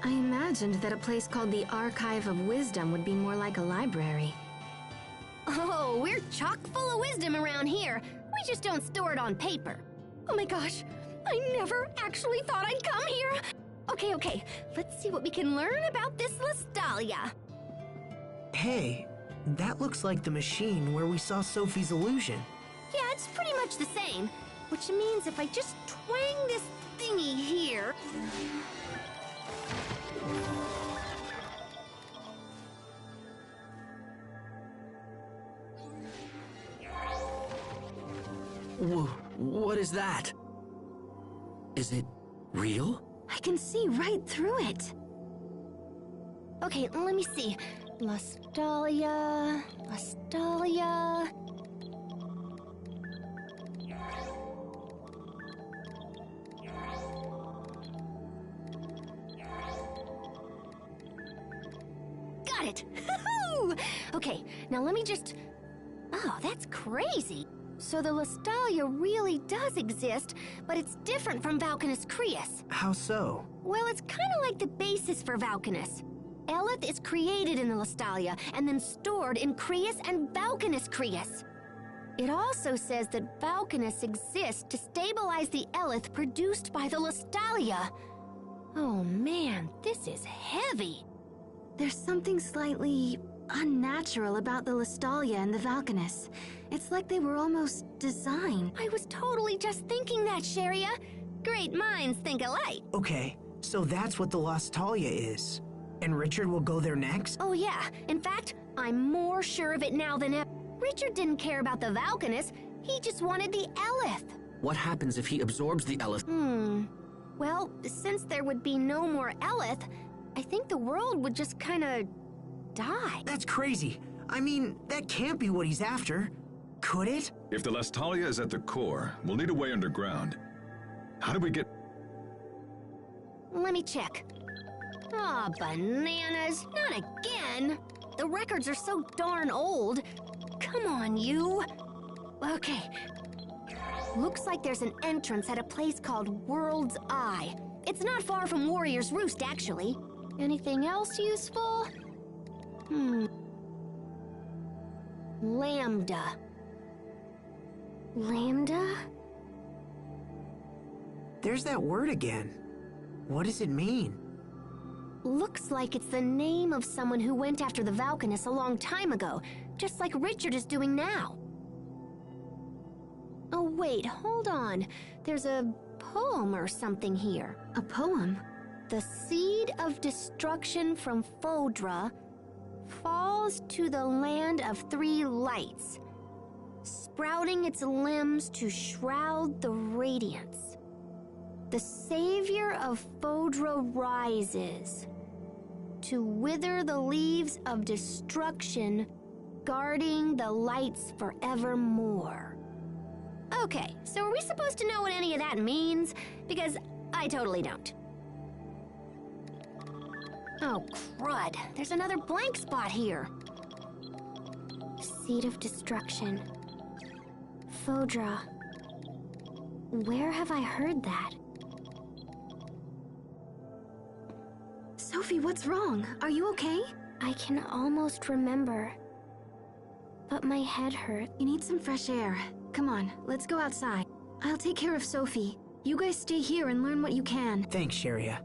I imagined that a place called the Archive of Wisdom would be more like a library. Oh, we're chock full of wisdom around here. We just don't store it on paper. Oh my gosh, I never actually thought I'd come here. Okay, let's see what we can learn about this Lestalia. Hey, that looks like the machine where we saw Sophie's illusion. Yeah, it's pretty much the same, which means if I just twang this thingy here... What is that? Is it real? I can see right through it. Okay, let me see. Lestalia... Got it! Okay, now let me just... Oh, that's crazy. So the Lestalia really does exist, but it's different from Valkanus Creus. How so? Well, it's kind of like the basis for Valkanus. Eleth is created in the Lestalia and then stored in Creus and Valkanus Creus. It also says that Valkanus exists to stabilize the Eleth produced by the Lestalia. Oh man, this is heavy. There's something slightly unnatural about the Lestalia and the Valkanus. It's like they were almost designed. I was totally just thinking that, Sharia. Great minds think alike. Okay, so that's what the Lestalia is. And Richard will go there next? Oh yeah, in fact, I'm more sure of it now than ever. Richard didn't care about the Valkanus, he just wanted the Eleth. What happens if he absorbs the Eleth? Well, since there would be no more Eleth, I think the world would just kinda die. That's crazy. I mean, that can't be what he's after. Could it? If the Lestalia is at the core, we'll need a way underground. How do we get... Let me check. Aw, bananas. Not again. The records are so darn old. Come on, you. Okay. Looks like there's an entrance at a place called World's Eye. It's not far from Warrior's Roost, actually. Anything else useful? Lambda. Lambda? There's that word again. What does it mean? Looks like it's the name of someone who went after the Valkanus a long time ago, just like Richard is doing now. Oh wait, hold on. There's a poem or something here. A poem? The seed of destruction from Fodra falls to the land of three lights, sprouting its limbs to shroud the radiance. The savior of Fodra rises to wither the leaves of destruction, guarding the lights forevermore. Okay, so are we supposed to know what any of that means? Because I totally don't. Oh, crud. There's another blank spot here. Seed of destruction. Fodra. Where have I heard that? Sophie, what's wrong? Are you okay? I can almost remember, but my head hurts. You need some fresh air. Come on, let's go outside. I'll take care of Sophie. You guys stay here and learn what you can. Thanks, Sharia.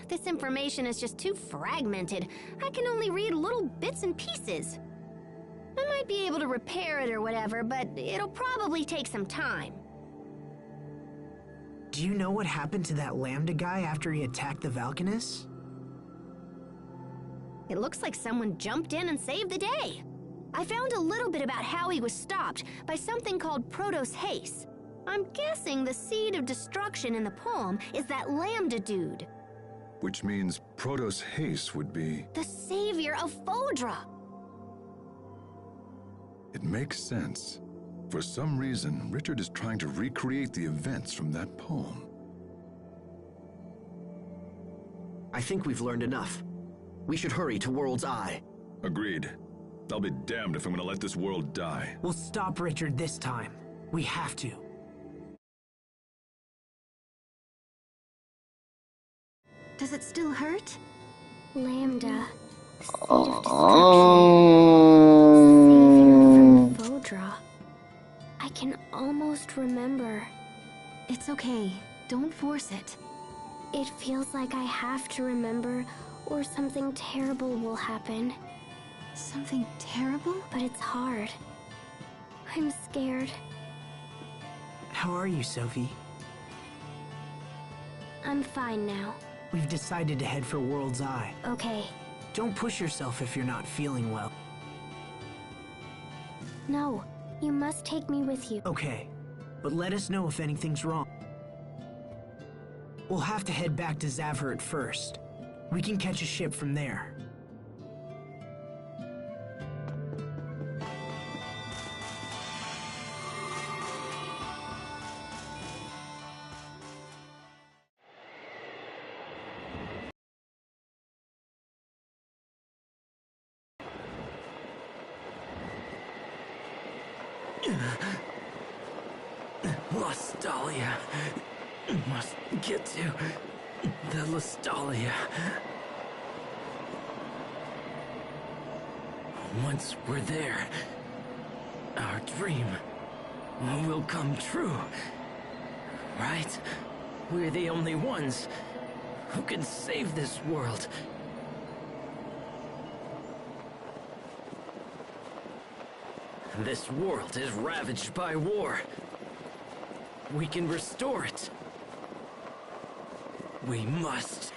This information is just too fragmented. I can only read little bits and pieces. I might be able to repair it or whatever, but it'll probably take some time. Do you know what happened to that Lambda guy after he attacked the Valkanus? It looks like someone jumped in and saved the day. I found a little bit about how he was stopped by something called Protos Haste. I'm guessing the seed of destruction in the poem is that Lambda dude. Which means Protos Haste would be... the savior of Fodra. It makes sense. For some reason, Richard is trying to recreate the events from that poem. I think we've learned enough. We should hurry to World's Eye. Agreed. I'll be damned if I'm gonna let this world die. We'll stop Richard this time. We have to. Does it still hurt? Lambda, the seed of destruction, savior from Vodra. I can almost remember. It's okay. Don't force it. It feels like I have to remember, or something terrible will happen. Something terrible? But it's hard. I'm scared. How are you, Sophie? I'm fine now. We've decided to head for World's Eye. Okay. Don't push yourself if you're not feeling well. No, you must take me with you. Okay, but let us know if anything's wrong. We'll have to head back to Zavhert first. We can catch a ship from there. Lustalia. Must get to the Lustalia. Once we're there, our dream will come true. Right? We're the only ones who can save this world. This world is ravaged by war. We can restore it. We must.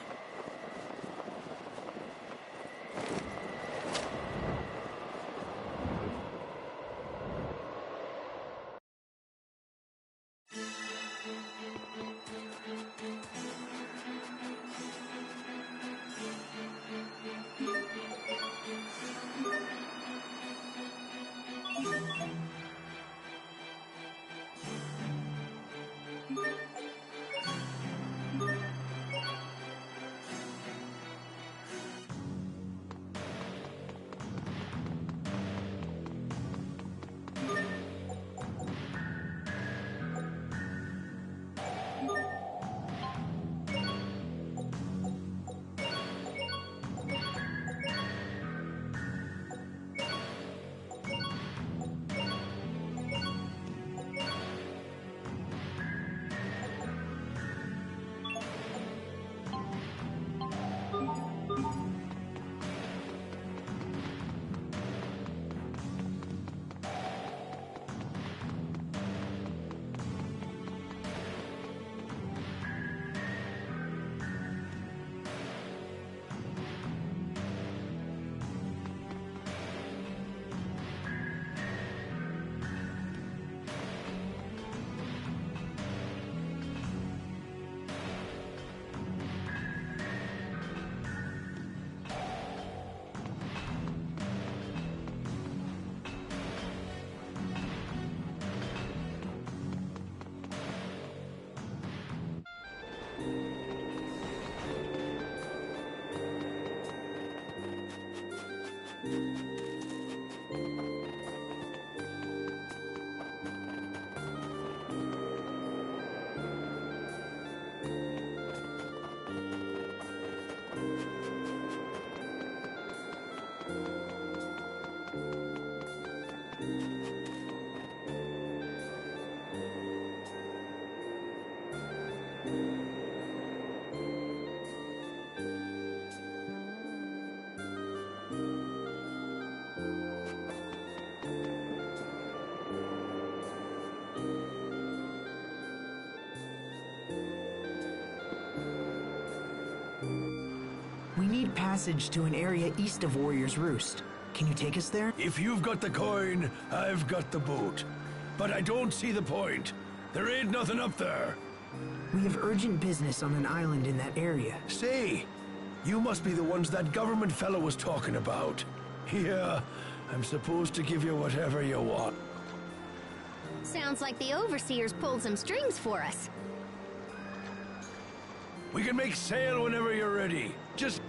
We need passage to an area east of Warrior's Roost. Can you take us there? If you've got the coin, I've got the boat. But I don't see the point. There ain't nothing up there. We have urgent business on an island in that area. Say, you must be the ones that government fellow was talking about. Yeah, I'm supposed to give you whatever you want. Sounds like the Overseers pulled some strings for us. We can make sail whenever you're ready. Just...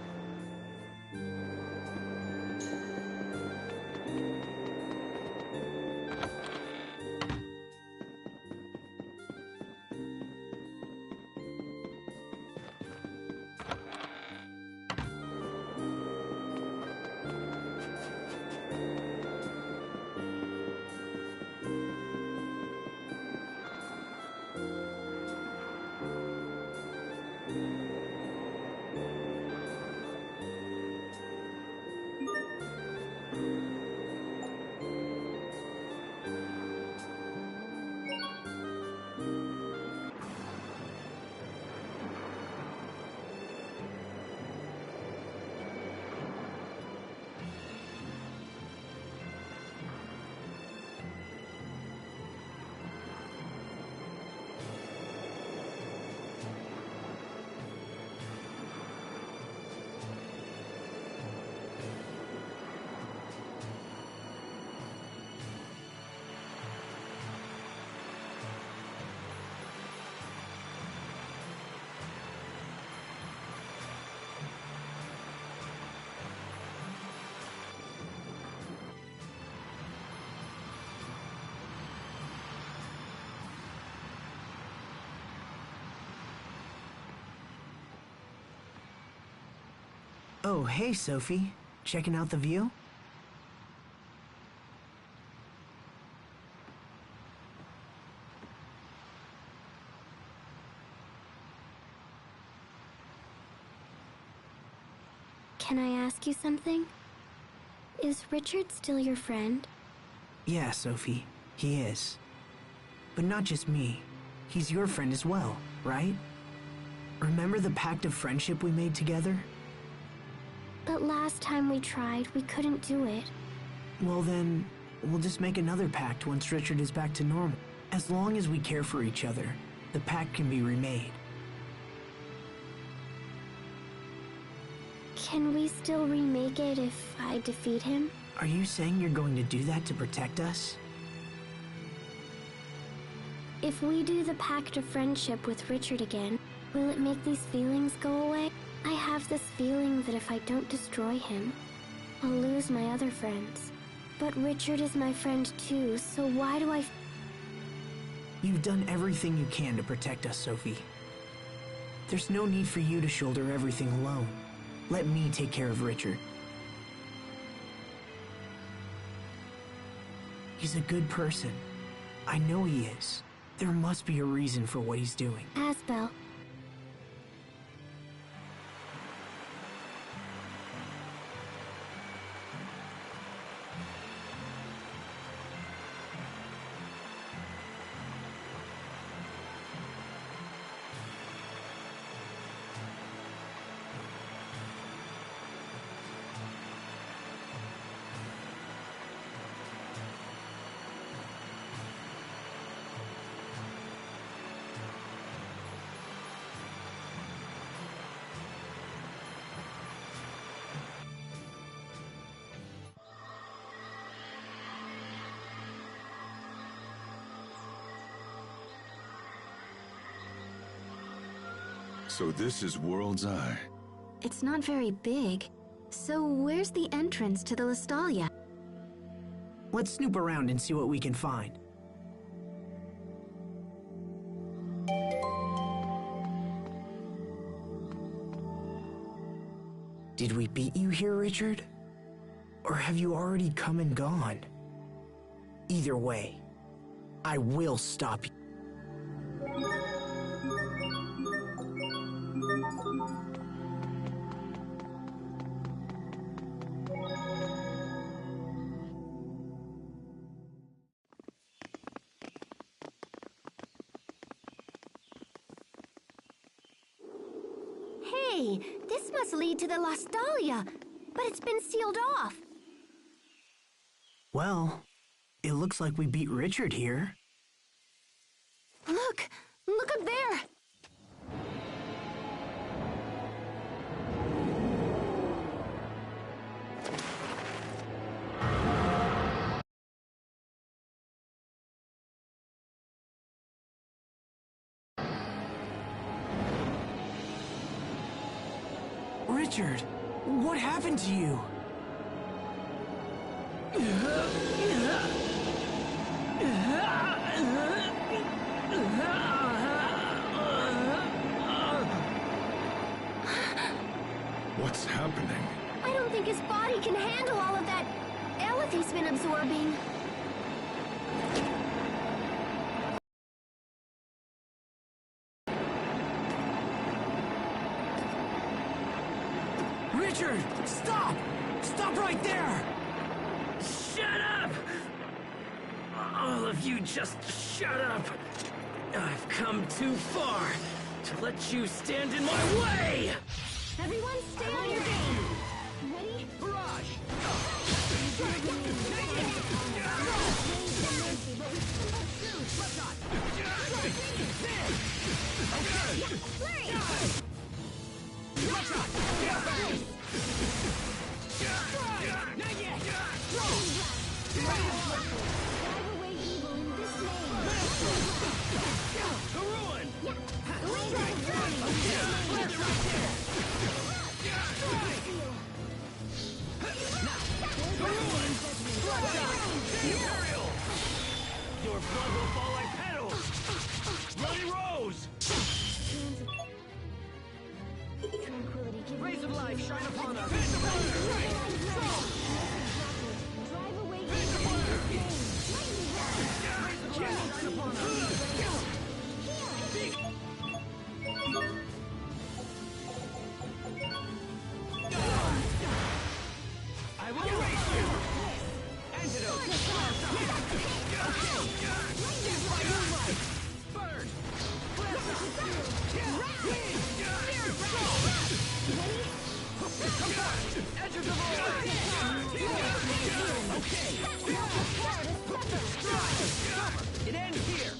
Oh, hey, Sophie. Checking out the view? Can I ask you something? Is Richard still your friend? Yeah, Sophie, he is. But not just me. He's your friend as well, right? Remember the pact of friendship we made together? But last time we tried, we couldn't do it. Well then, we'll just make another pact once Richard is back to normal. As long as we care for each other, the pact can be remade. Can we still remake it if I defeat him? Are you saying you're going to do that to protect us? If we do the pact of friendship with Richard again, will it make these feelings go away? I have this feeling that if I don't destroy him, I'll lose my other friends. But Richard is my friend too, so why do I... You've done everything you can to protect us, Sophie. There's no need for you to shoulder everything alone. Let me take care of Richard. He's a good person. I know he is. There must be a reason for what he's doing. Asbel. So this is World's Eye. It's not very big. So where's the entrance to the Lestalia? Let's snoop around and see what we can find. Did we beat you here, Richard? Or have you already come and gone? Either way, I will stop you. Hey, this must lead to the Lestalia, but it's been sealed off. Well, it looks like we beat Richard here. Look! Look up there! Richard, what happened to you? What's happening? I don't think his body can handle all of that eleth he's been absorbing. Richard, stop! Stop right there! Shut up! All of you just shut up! I've come too far to let you stand in my way! Everyone stay on your game. Ready? Barrage! Drive away evil in this name. The ruin! Laser warning in this name. life shine upon us. Drive away I will erase you! Antidote! Burn! Edge of the void! Okay! It ends here!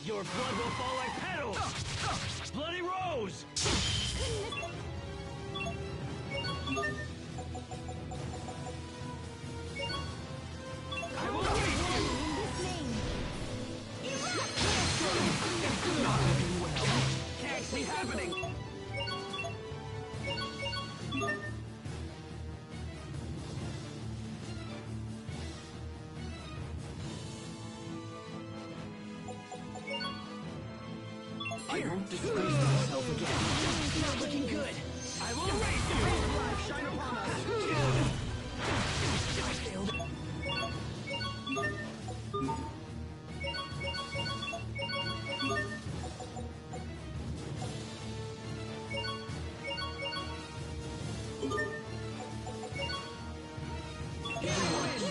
Your blood will fall like petals! Bloody rose! I will erase you! Not looking well. Can't see happening! I won't disgrace myself again. Not looking good. I will erase you. Life shine upon us. I failed.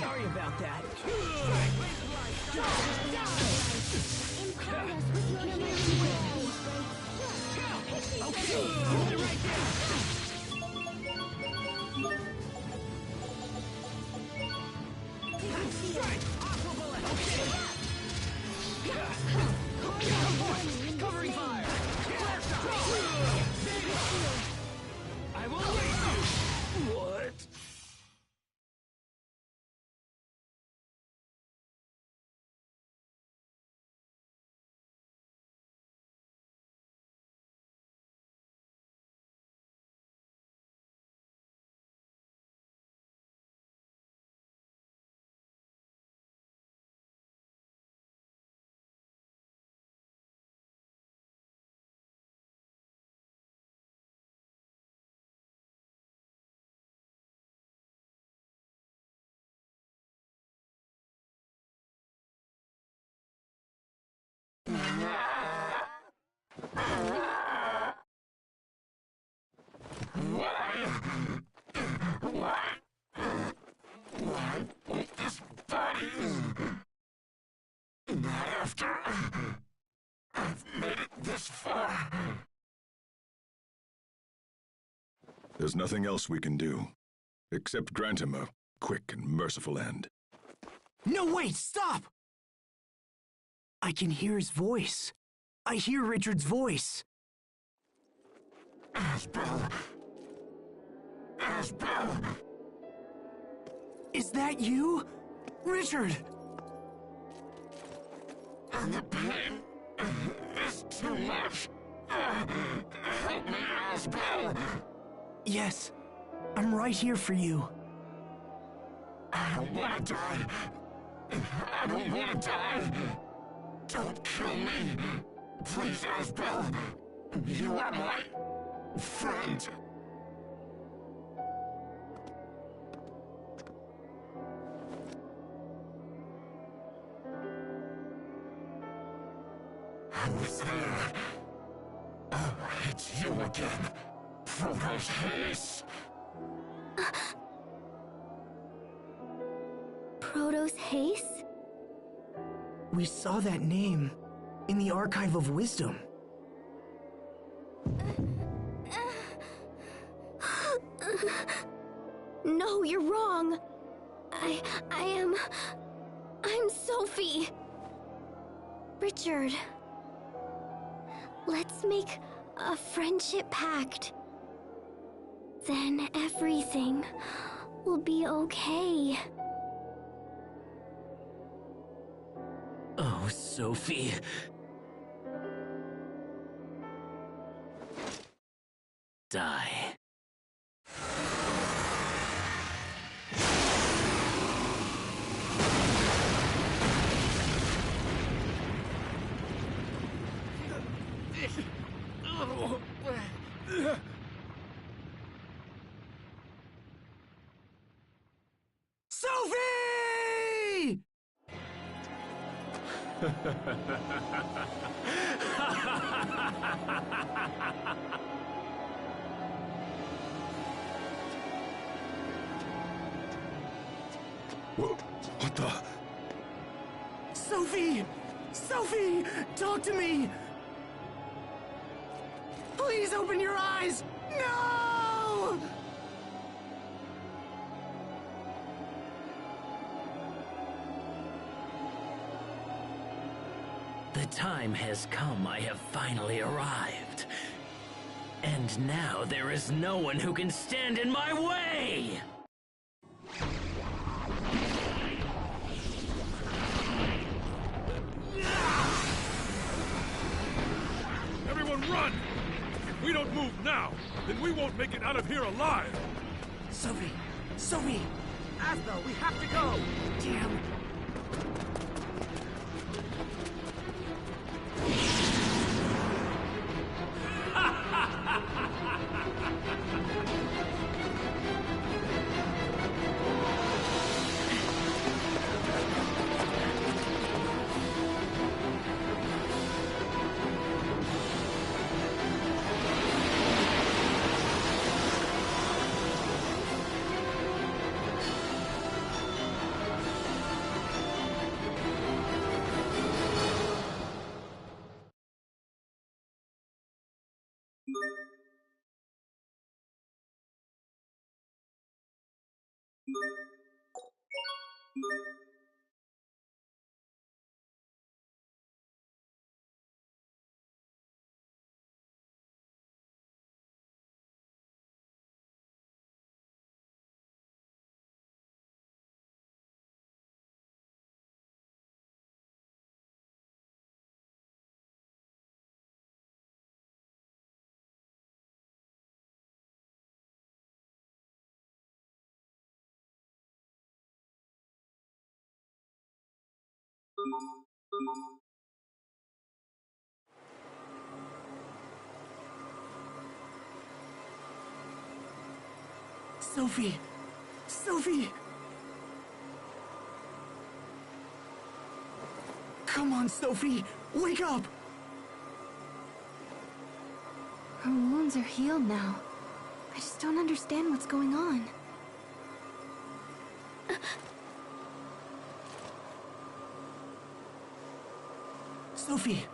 Sorry about that. Okay, hold it right there. Strike! Aqua bullet! Okay. Covering fire! Blast off! I will erase you! What? Not after I've made it this far. There's nothing else we can do, except grant him a quick and merciful end. No, wait, stop! I can hear his voice. I hear Richard's voice. Asbel. Asbel. Is that you? Richard! And the pain is too much. Help me, Asbel. Yes, I'm right here for you. I don't want to die. I don't want to die. Don't kill me. Please, Asbel. You are my friend. Who's there? Oh, it's you again. Protos Hayes. Protos Hayes? We saw that name in the Archive of Wisdom. No, you're wrong. I'm Sophie. Richard. Let's make a friendship pact. Then everything will be okay. Oh, Sophie. Die. Sophie! What the? Sophie! Sophie! Talk to me! Please open your eyes! No! The time has come. I have finally arrived. And now there is no one who can stand in my way! Everyone run! If we don't move now, then we won't make it out of here alive! Sophie! Sophie! Asbel, we have to go! Damn! Sophie! Sophie! Come on, Sophie! Wake up! Her wounds are healed now. I just don't understand what's going on. Sophie!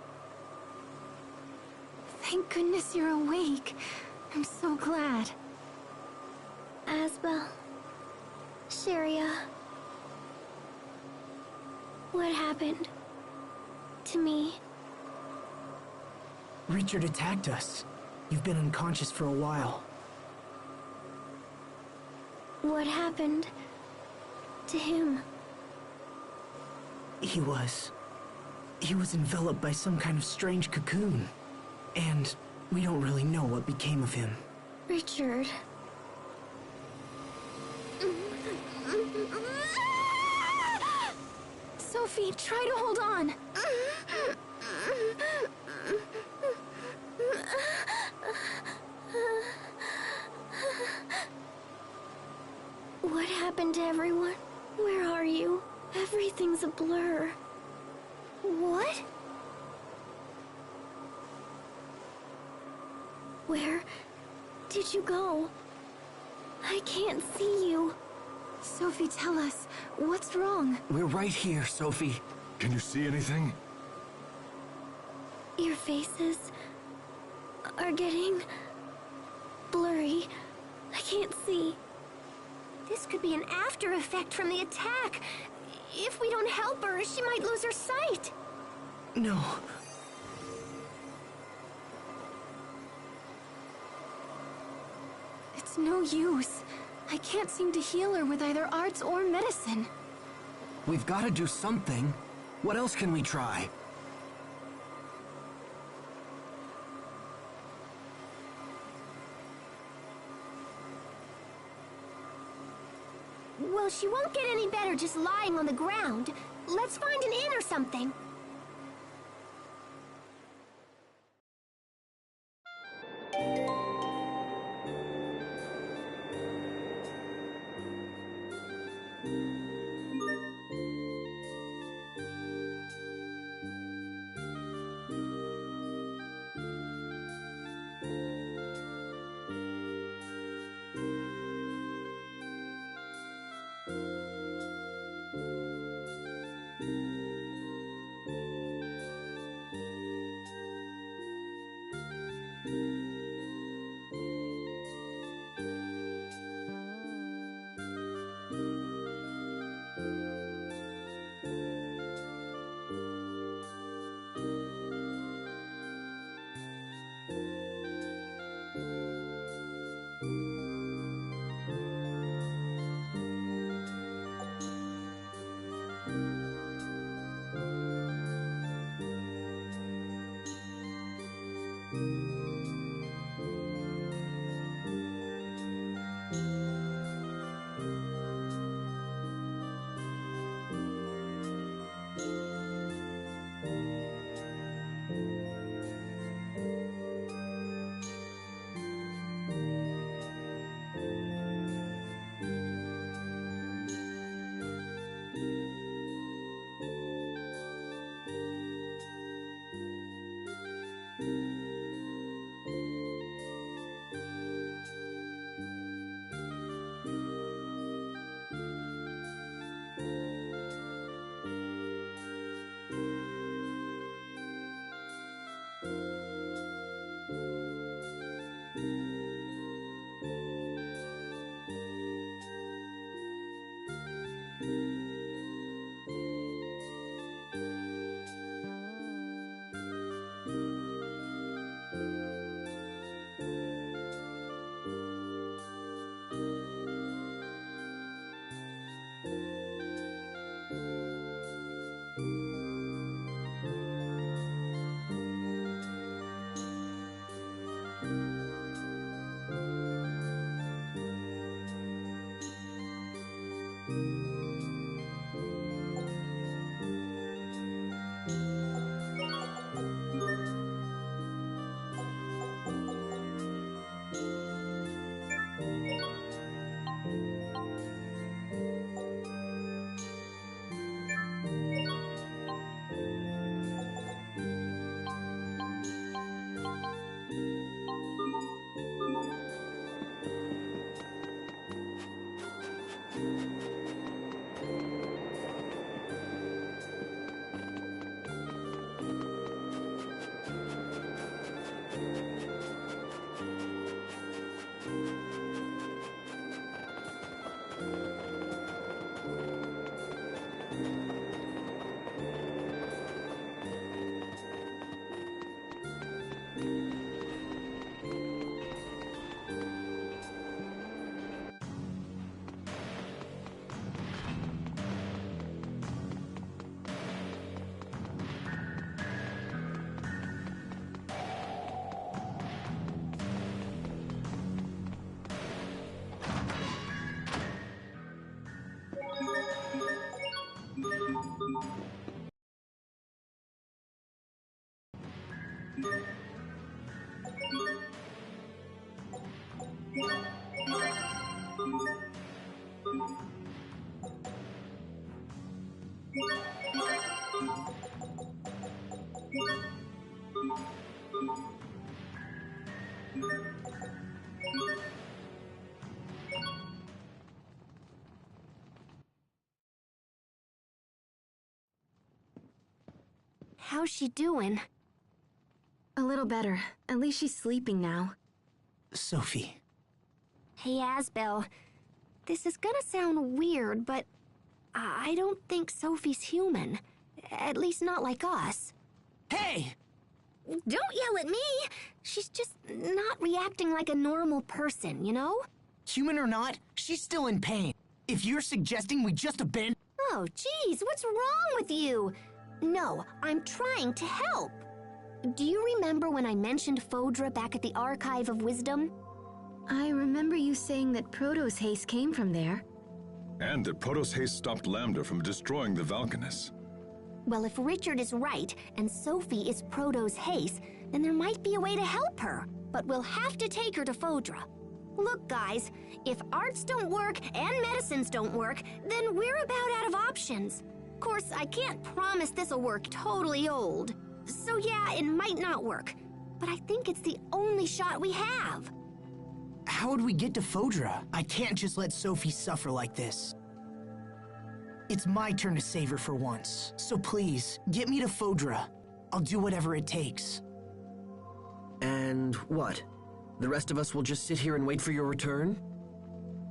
Thank goodness you're awake. I'm so glad. Asbel. Sharia. What happened? To me? Richard attacked us. You've been unconscious for a while. What happened to him? He was enveloped by some kind of strange cocoon. And we don't really know what became of him. Richard. Sophie, try to hold on. What happened to everyone? Where are you? Everything's a blur. What? Where did you go? I can't see you. Sophie, tell us, what's wrong? We're right here, Sophie. Can you see anything? Your faces are getting blurry. I can't see. This could be an after effect from the attack. If we don't help her, she might lose her sight. No. It's no use. I can't seem to heal her with either arts or medicine. We've got to do something. What else can we try? Well, she won't get any better just lying on the ground. Let's find an inn or something. How's she doing? A little better. At least she's sleeping now. Sophie. Hey, Asbel. This is gonna sound weird, but I don't think Sophie's human. At least not like us. Hey! Don't yell at me! She's just not reacting like a normal person, you know? Human or not, she's still in pain. If you're suggesting we just abandon... Oh, geez, what's wrong with you? No, I'm trying to help. Do you remember when I mentioned Fodra back at the Archive of Wisdom? I remember you saying that Proto's haste came from there. And that Proto's haste stopped Lambda from destroying the Valkanus. Well, if Richard is right, and Sophie is Proto's haste, then there might be a way to help her. But we'll have to take her to Fodra. Look, guys, if arts don't work and medicines don't work, then we're about out of options. Of course, I can't promise this'll work totally old. So yeah, it might not work. But I think it's the only shot we have. How would we get to Fodra? I can't just let Sophie suffer like this. It's my turn to save her for once. So please, get me to Fodra. I'll do whatever it takes. And what? The rest of us will just sit here and wait for your return?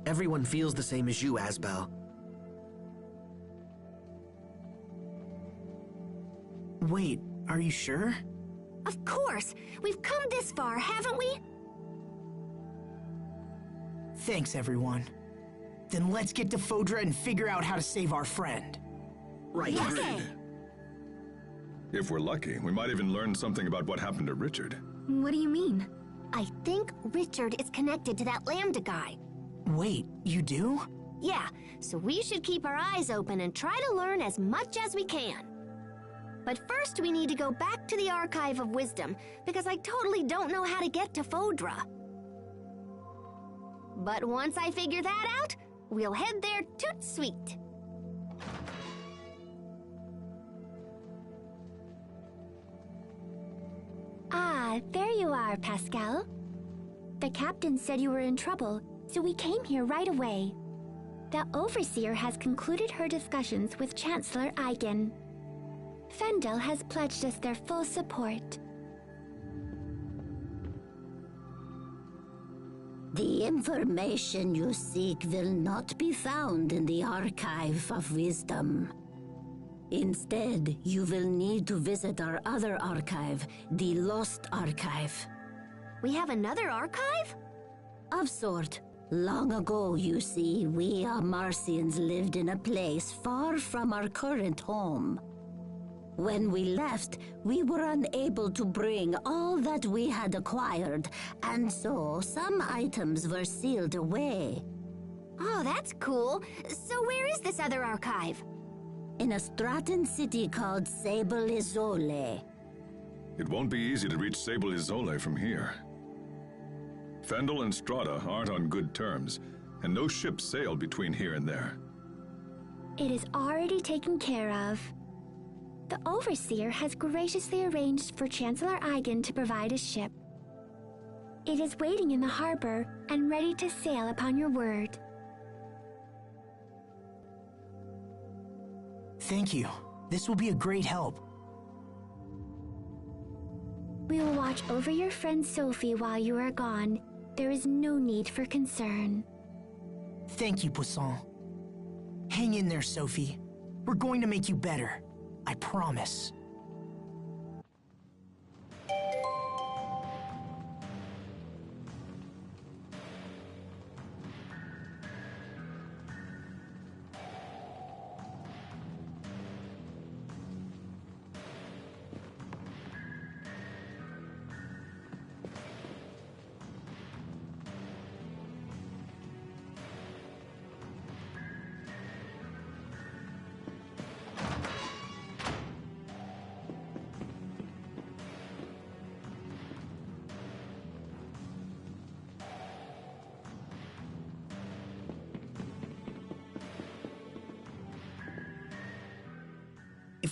Everyone feels the same as you, Asbel. Wait, are you sure? Of course! We've come this far, haven't we? Thanks, everyone. Then let's get to Fodra and figure out how to save our friend. Right. Okay. If we're lucky, we might even learn something about what happened to Richard. What do you mean? I think Richard is connected to that Lambda guy. Wait, you do? Yeah, so we should keep our eyes open and try to learn as much as we can. But first we need to go back to the Archive of Wisdom, because I totally don't know how to get to Fodra. But once I figure that out, we'll head there toot sweet. Ah, there you are, Pascal. The captain said you were in trouble, so we came here right away. The Overseer has concluded her discussions with Chancellor Eigen. Fendel has pledged us their full support. The information you seek will not be found in the Archive of Wisdom. Instead, you will need to visit our other archive, the Lost Archive. We have another archive? Of sort. Long ago, you see, we Marcians lived in a place far from our current home. When we left, we were unable to bring all that we had acquired, and so some items were sealed away. Oh, that's cool. So where is this other archive? In a Straton city called Sable Isole. It won't be easy to reach Sable Isole from here. Fendel and Strata aren't on good terms, and no ships sail between here and there. It is already taken care of. The Overseer has graciously arranged for Chancellor Eigen to provide a ship. It is waiting in the harbor and ready to sail upon your word. Thank you. This will be a great help. We will watch over your friend Sophie while you are gone. There is no need for concern. Thank you, Poisson. Hang in there, Sophie. We're going to make you better. I promise.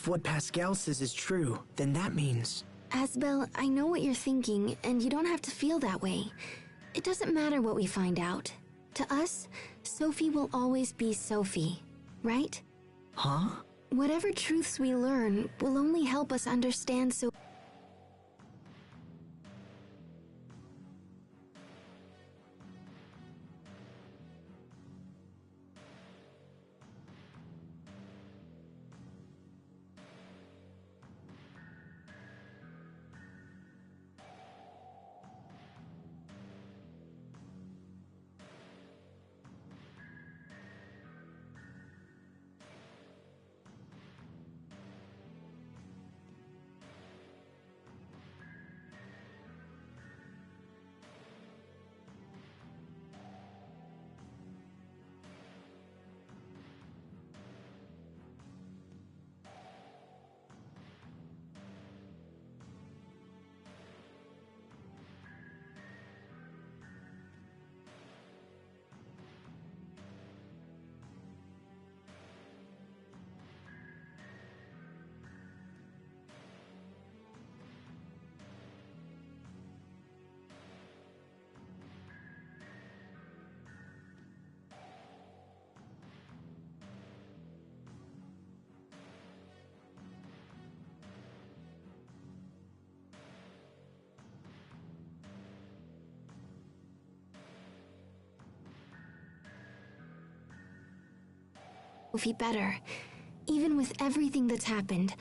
If what Pascal says is true, then that means... Asbel, I know what you're thinking, and you don't have to feel that way. It doesn't matter what we find out. To us, Sophie will always be Sophie, right? Huh? Whatever truths we learn will only help us understand so... Sophie better. Even with everything that's happened,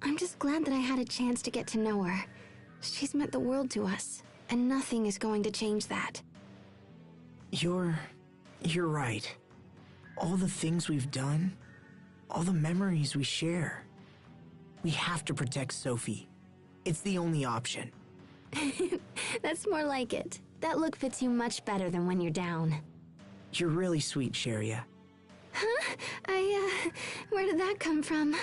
I'm just glad that I had a chance to get to know her. She's meant the world to us, and nothing is going to change that. You're right. All the things we've done, all the memories we share. We have to protect Sophie. It's the only option. That's more like it. That look fits you much better than when you're down. You're really sweet, Sharia. Huh? Where did that come from?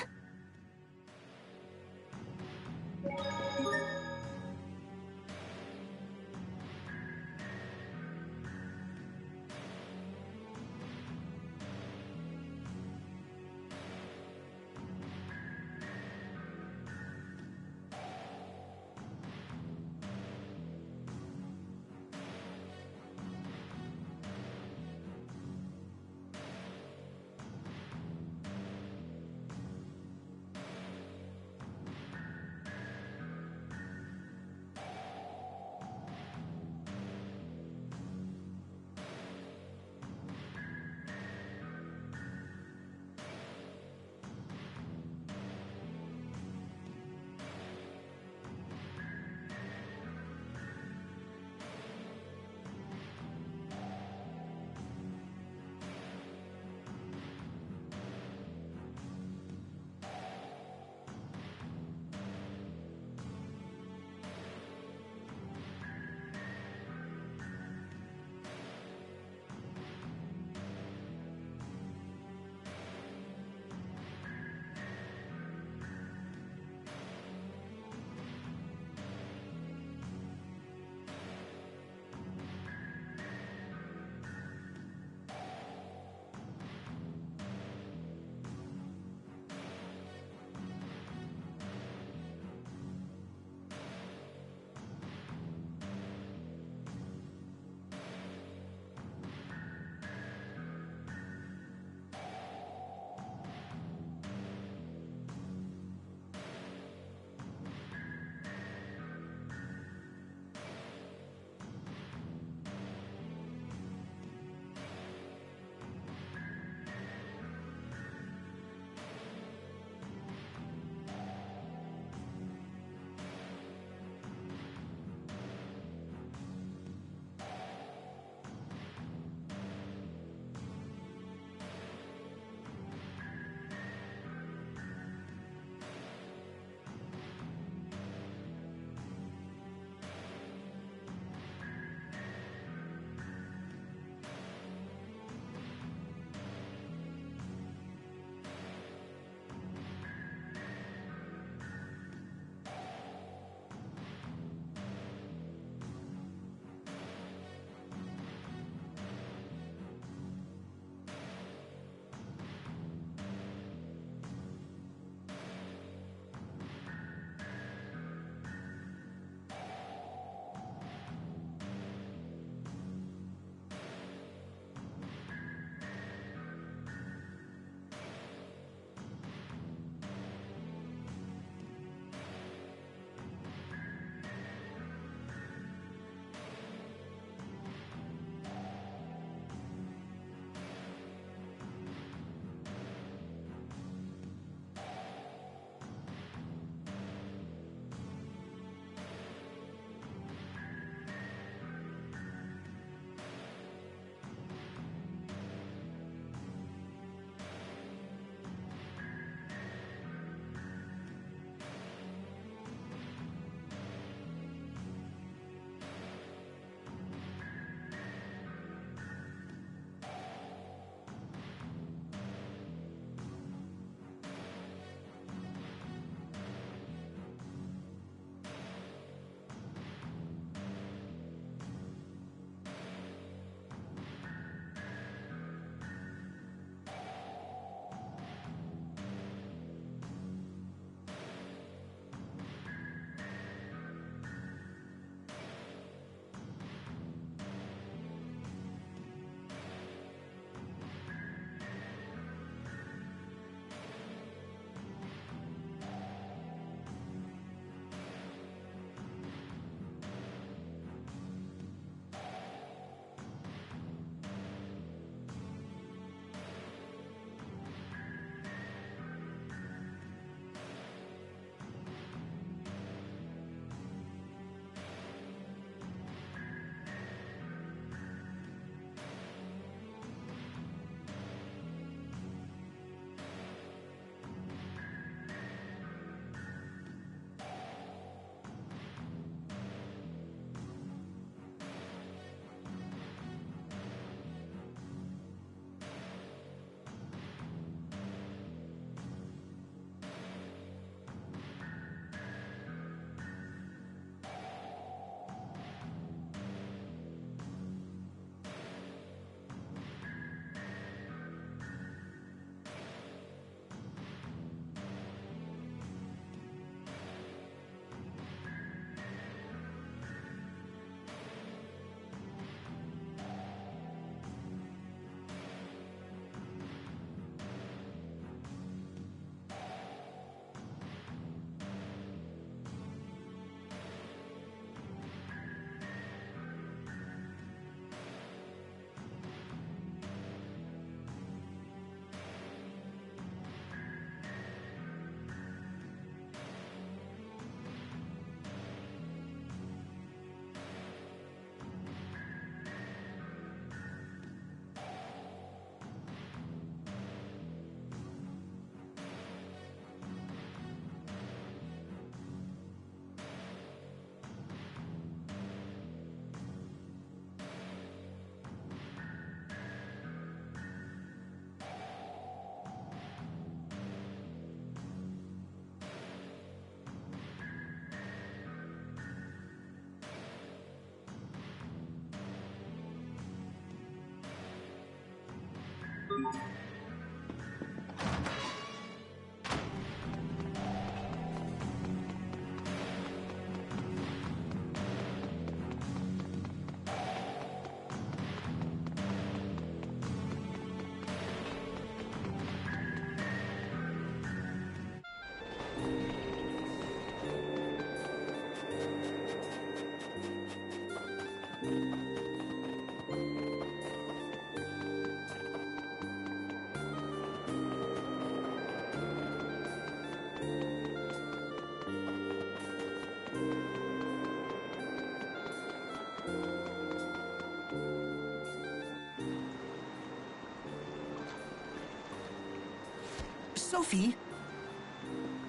Sophie?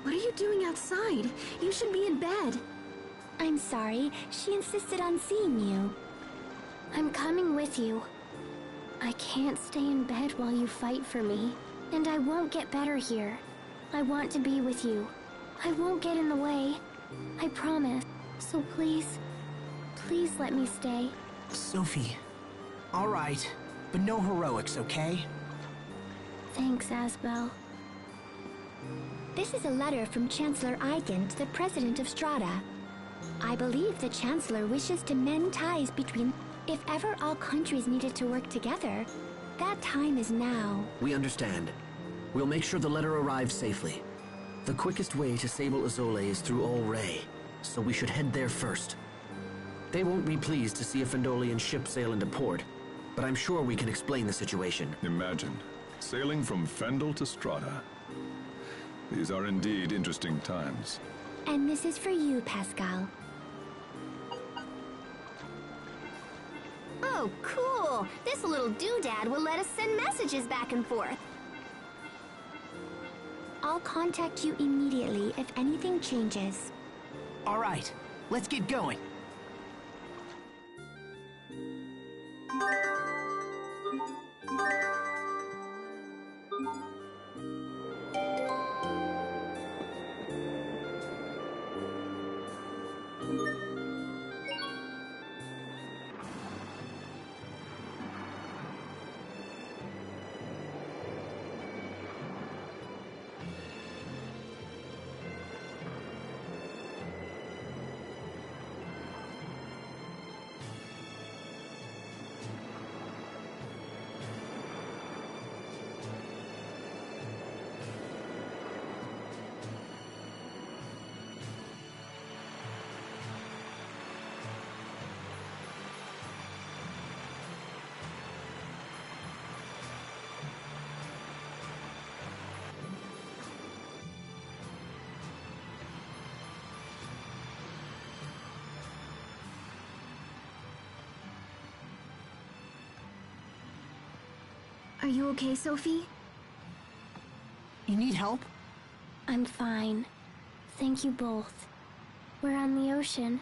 What are you doing outside? You should be in bed. I'm sorry. She insisted on seeing you. I'm coming with you. I can't stay in bed while you fight for me. And I won't get better here. I want to be with you. I won't get in the way. I promise. So please, please let me stay. Sophie. All right, but no heroics, okay? Thanks, Asbel. This is a letter from Chancellor Eigen to the President of Strata. I believe the Chancellor wishes to mend ties between... If ever all countries needed to work together, that time is now. We understand. We'll make sure the letter arrives safely. The quickest way to Sable Azole is through Ol Rey, so we should head there first. They won't be pleased to see a Fendolian ship sail into port, but I'm sure we can explain the situation. Imagine, sailing from Fendel to Strata. These are indeed interesting times. And this is for you, Pascal. Oh, cool! This little doodad will let us send messages back and forth. I'll contact you immediately if anything changes. All right, let's get going. Are you okay, Sophie? You need help? I'm fine. Thank you both. We're on the ocean.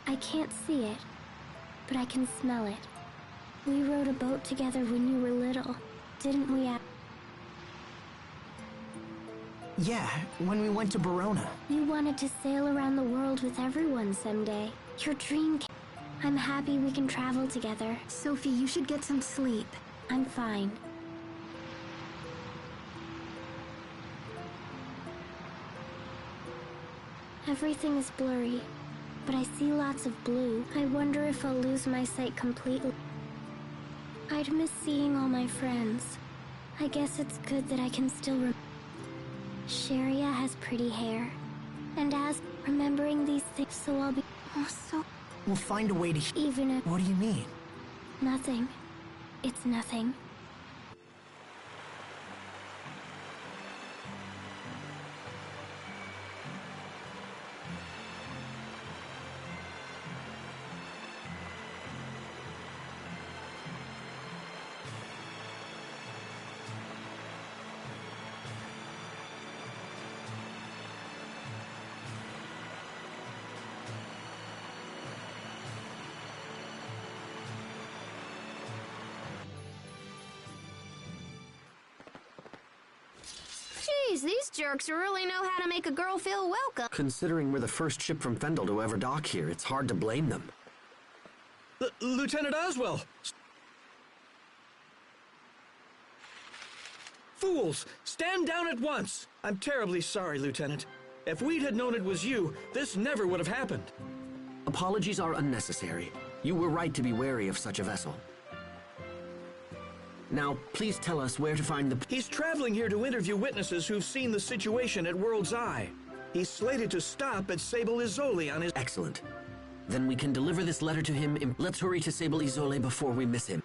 I can't see it, but I can smell it. We rowed a boat together when you were little, didn't we? Yeah, when we went to Barona. You wanted to sail around the world with everyone someday. Your dream came. I'm happy we can travel together. Sophie, you should get some sleep. I'm fine. Everything is blurry, but I see lots of blue. I wonder if I'll lose my sight completely. I'd miss seeing all my friends. I guess it's good that I can still Sharia has pretty hair. And as remembering these things, so I'll be... Oh, so... We'll find a way to... Even if... What do you mean? Nothing. It's nothing. Jeez, these jerks really know how to make a girl feel welcome. Considering we're the first ship from Fendel to ever dock here, it's hard to blame them. Lieutenant Aswell! fools! Stand down at once! I'm terribly sorry, Lieutenant. If we'd had known it was you, this never would have happened. Apologies are unnecessary. You were right to be wary of such a vessel. Now, please tell us where to find the... He's traveling here to interview witnesses who've seen the situation at World's Eye. He's slated to stop at Sable Izoli on his... Excellent. Then we can deliver this letter to him. Let's hurry to Sable Izoli before we miss him.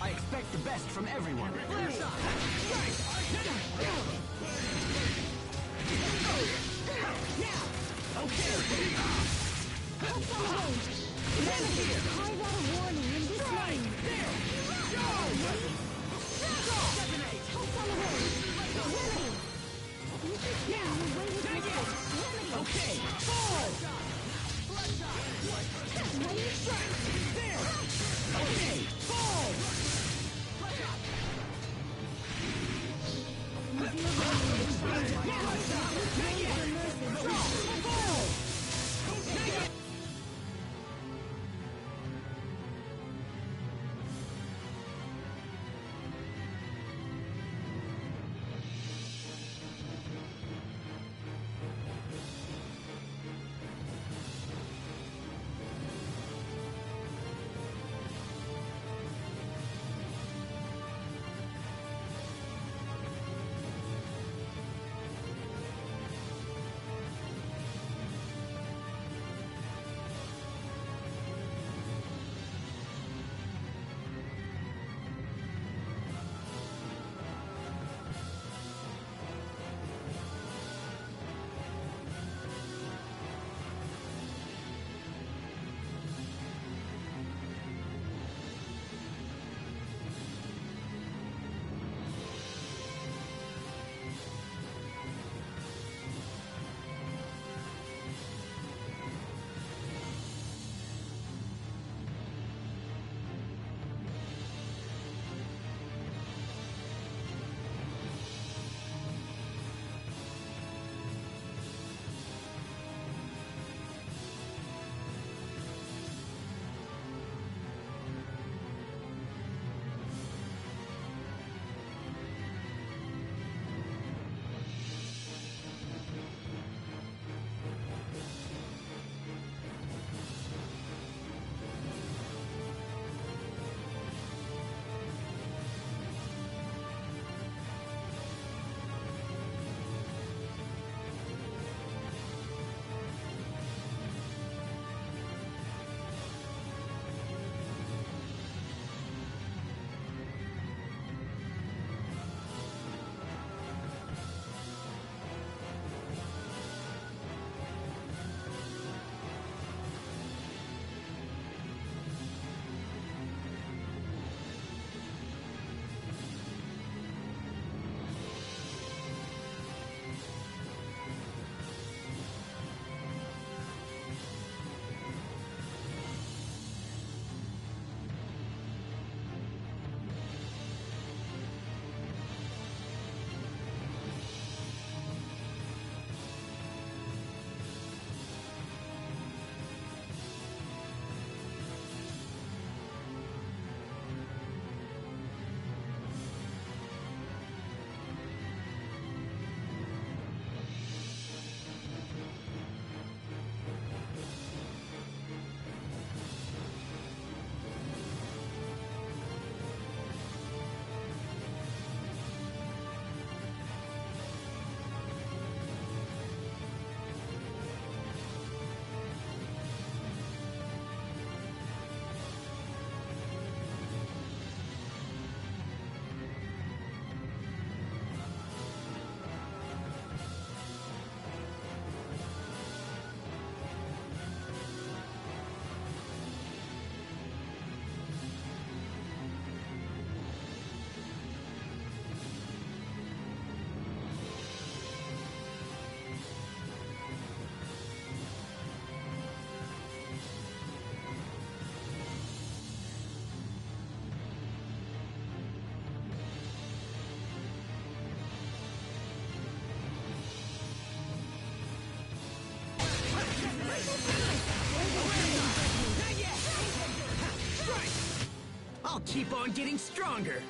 I expect the best from everyone. keep on getting stronger.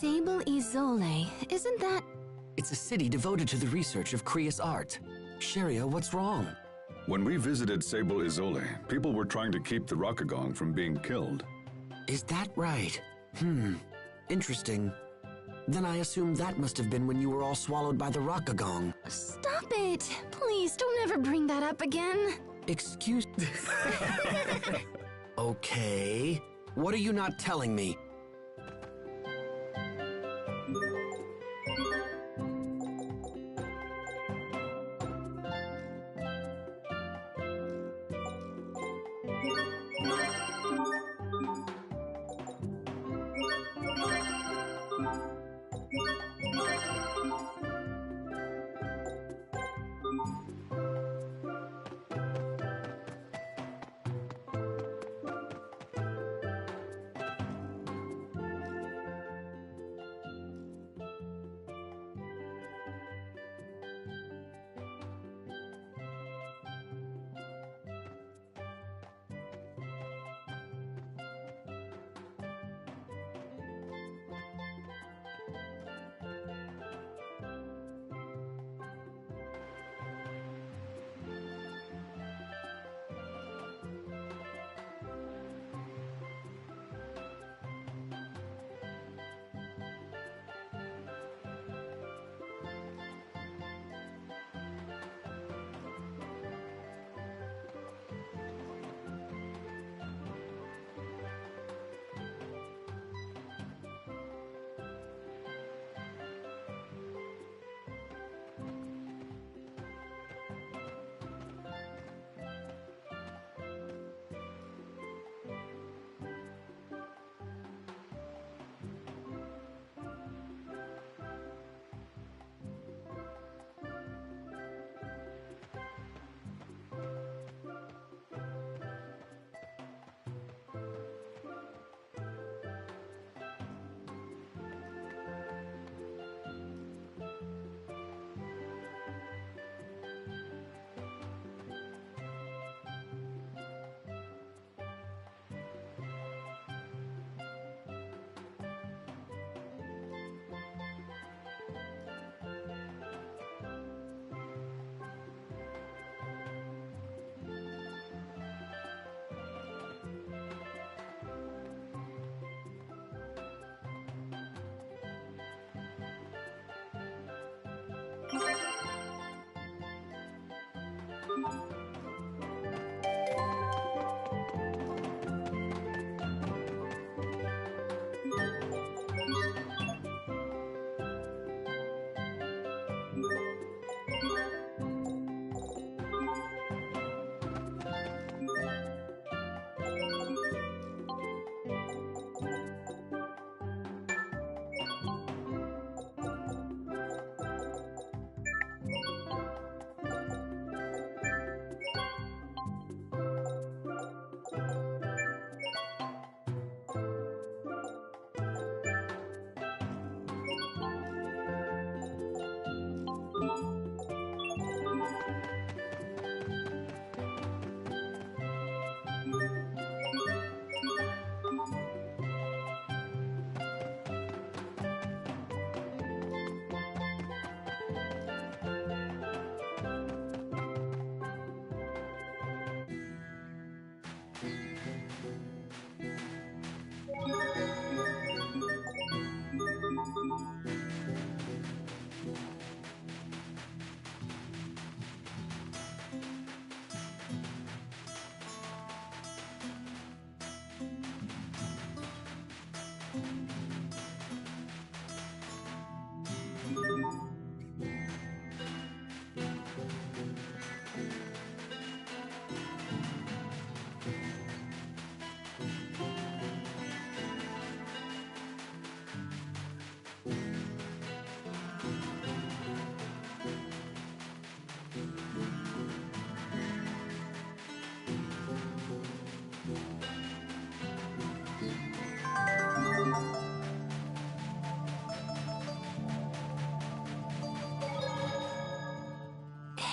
Sable Izole, isn't that... It's a city devoted to the research of Kriya's art. Sharia, what's wrong? When we visited Sable Izole, people were trying to keep the Rockagong from being killed. Is that right? Interesting. Then I assume that must have been when you were all swallowed by the Rockagong. Stop it! Please, don't ever bring that up again. Excuse... Okay. What are you not telling me?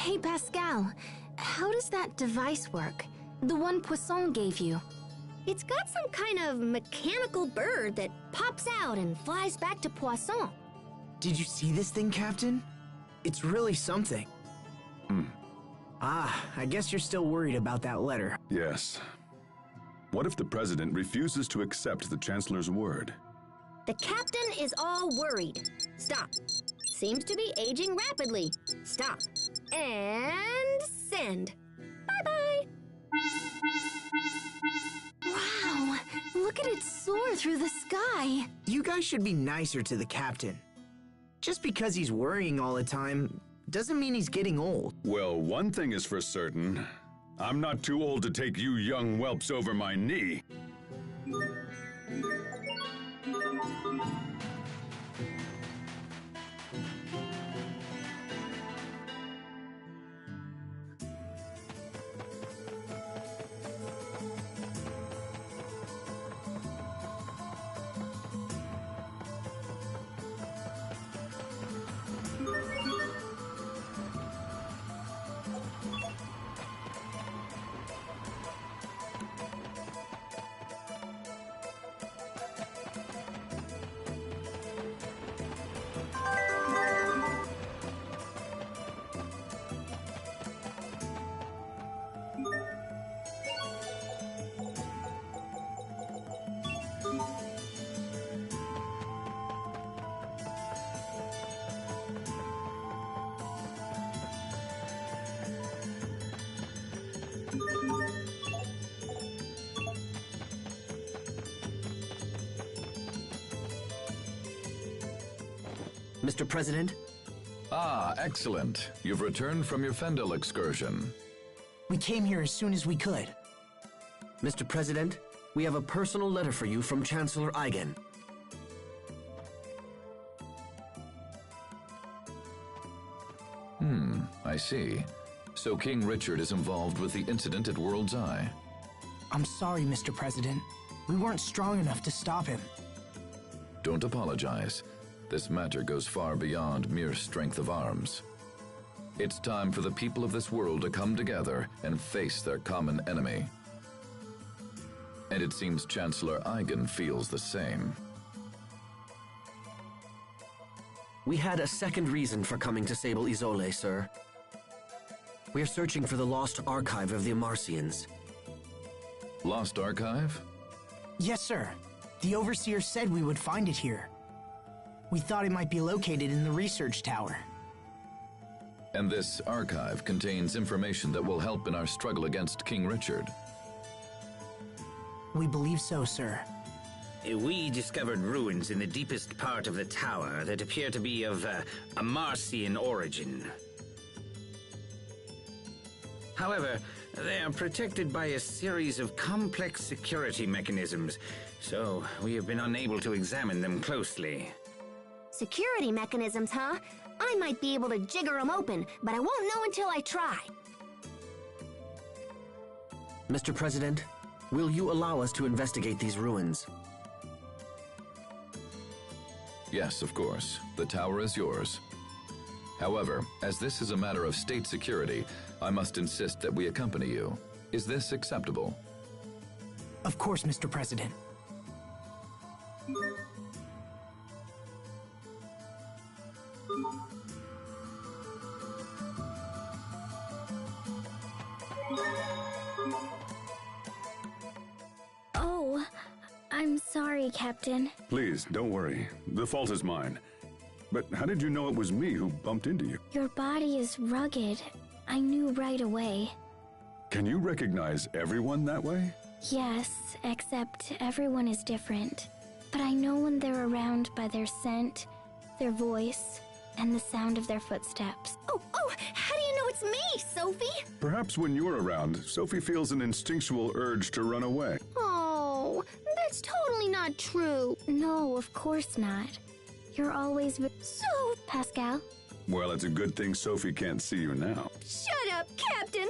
Hey, Pascal, how does that device work? The one Poisson gave you? It's got some kind of mechanical bird that pops out and flies back to Poisson. Did you see this thing, Captain? It's really something. Ah, I guess you're still worried about that letter. Yes. What if the president refuses to accept the chancellor's word? The captain is all worried. Stop. Seems to be aging rapidly. Stop. And send. Bye-bye. Wow, look at it soar through the sky. You guys should be nicer to the captain. Just because he's worrying all the time doesn't mean he's getting old. Well, one thing is for certain. I'm not too old to take you young whelps over my knee. Mr. President? Ah, excellent. You've returned from your Fendel excursion. We came here as soon as we could. Mr. President, we have a personal letter for you from Chancellor Eigen. I see. So King Richard is involved with the incident at World's Eye. I'm sorry, Mr. President. We weren't strong enough to stop him. Don't apologize. This matter goes far beyond mere strength of arms. It's time for the people of this world to come together and face their common enemy. And it seems Chancellor Eigen feels the same. We had a second reason for coming to Sable Isole, sir. We are searching for the lost archive of the Amarcians. Lost archive? Yes, sir. The Overseer said we would find it here. We thought it might be located in the research tower. And this archive contains information that will help in our struggle against King Richard. We believe so, sir. We discovered ruins in the deepest part of the tower that appear to be of a Marcian origin. However, they are protected by a series of complex security mechanisms, so we have been unable to examine them closely. Security mechanisms, huh? I might be able to jigger them open, but I won't know until I try. Mr. President, will you allow us to investigate these ruins? Yes, of course. The tower is yours. However, as this is a matter of state security, I must insist that we accompany you. Is this acceptable? Of course, Mr. President. Oh, I'm sorry, Captain. Please, don't worry. The fault is mine. But how did you know it was me who bumped into you? Your body is rugged. I knew right away. Can you recognize everyone that way? Yes, except everyone is different. But I know when they're around by their scent, their voice, and the sound of their footsteps. Oh, how do you know it's me, Sophie? Perhaps when you're around, Sophie feels an instinctual urge to run away. Oh, that's totally not true. No, of course not. You're always So, Pascal? Well, it's a good thing Sophie can't see you now. Shut up, Captain!